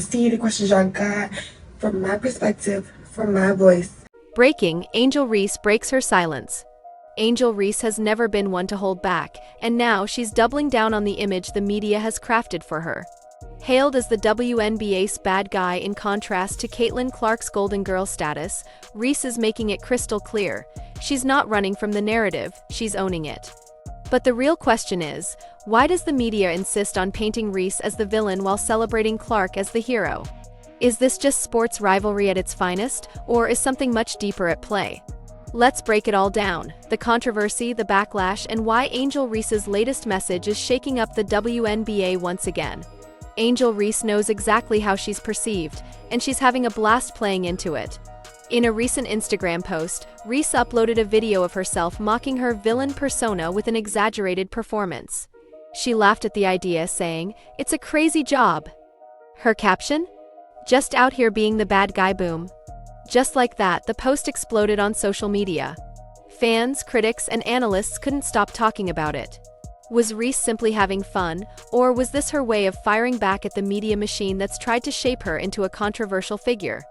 See the questions y'all got from my perspective, from my voice. Breaking, Angel Reese breaks her silence. Angel Reese has never been one to hold back, and now she's doubling down on the image the media has crafted for her. Hailed as the WNBA's bad guy in contrast to Caitlin Clark's Golden Girl status, Reese is making it crystal clear. She's not running from the narrative, she's owning it. But the real question is, why does the media insist on painting Reese as the villain while celebrating Clark as the hero? Is this just sports rivalry at its finest, or is something much deeper at play? Let's break it all down, the controversy, the backlash, and why Angel Reese's latest message is shaking up the WNBA once again. Angel Reese knows exactly how she's perceived, and she's having a blast playing into it. In a recent Instagram post, Reese uploaded a video of herself mocking her villain persona with an exaggerated performance. She laughed at the idea, saying, "It's a crazy job." Her caption? "Just out here being the bad guy, boom." Just like that, the post exploded on social media. Fans, critics, and analysts couldn't stop talking about it. Was Reese simply having fun, or was this her way of firing back at the media machine that's tried to shape her into a controversial figure?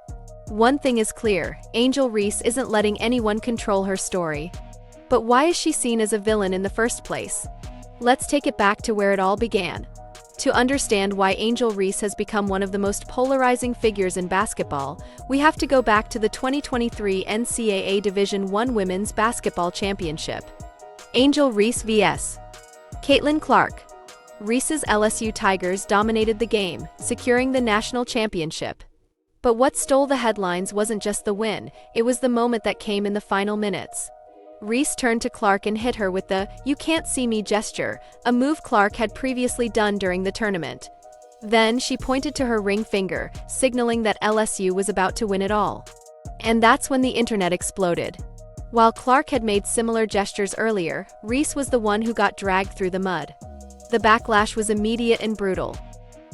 One thing is clear, Angel Reese isn't letting anyone control her story. But why is she seen as a villain in the first place? Let's take it back to where it all began. To understand why Angel Reese has become one of the most polarizing figures in basketball, we have to go back to the 2023 NCAA Division I Women's Basketball Championship. Angel Reese vs. Caitlin Clark. Reese's LSU Tigers dominated the game, securing the national championship. But what stole the headlines wasn't just the win, it was the moment that came in the final minutes. Reese turned to Clark and hit her with the "you can't see me" gesture, a move Clark had previously done during the tournament. Then she pointed to her ring finger, signaling that LSU was about to win it all. And that's when the internet exploded. While Clark had made similar gestures earlier, Reese was the one who got dragged through the mud. The backlash was immediate and brutal.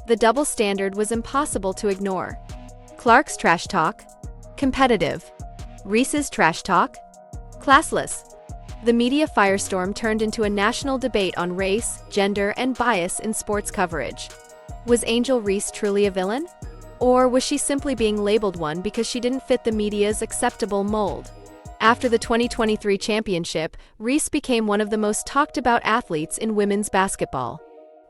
The double standard was impossible to ignore. Clark's trash talk? Competitive. Reese's trash talk? Classless. The media firestorm turned into a national debate on race, gender, and bias in sports coverage. Was Angel Reese truly a villain? Or was she simply being labeled one because she didn't fit the media's acceptable mold? After the 2023 championship, Reese became one of the most talked about athletes in women's basketball.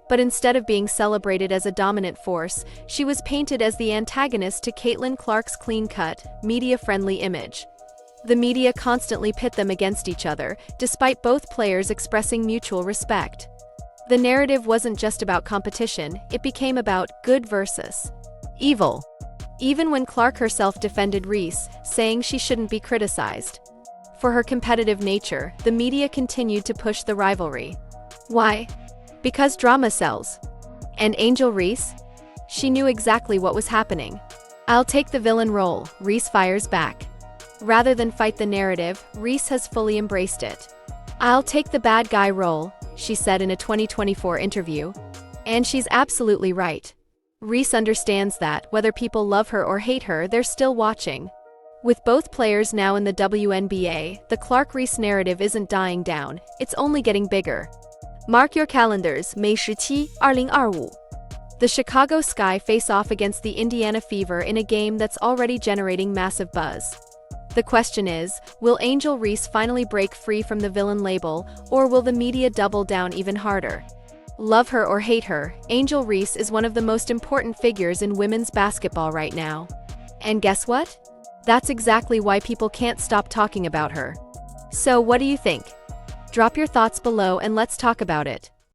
But instead of being celebrated as a dominant force, she was painted as the antagonist to Caitlin Clark's clean-cut, media-friendly image. The media constantly pit them against each other, despite both players expressing mutual respect. The narrative wasn't just about competition, it became about good versus evil. Even when Clark herself defended Reese, saying she shouldn't be criticized. For her competitive nature, the media continued to push the rivalry. Why? Because drama sells. And Angel Reese? She knew exactly what was happening. "I'll take the villain role," Reese fires back. Rather than fight the narrative, Reese has fully embraced it. "I'll take the bad guy role," she said in a 2024 interview. And she's absolutely right. Reese understands that, whether people love her or hate her, they're still watching. With both players now in the WNBA, the Clark-Reese narrative isn't dying down, it's only getting bigger. Mark your calendars, May 17, 2025. The Chicago Sky face off against the Indiana Fever in a game that's already generating massive buzz. The question is, will Angel Reese finally break free from the villain label, or will the media double down even harder? Love her or hate her, Angel Reese is one of the most important figures in women's basketball right now. And guess what? That's exactly why people can't stop talking about her. So what do you think? Drop your thoughts below and let's talk about it.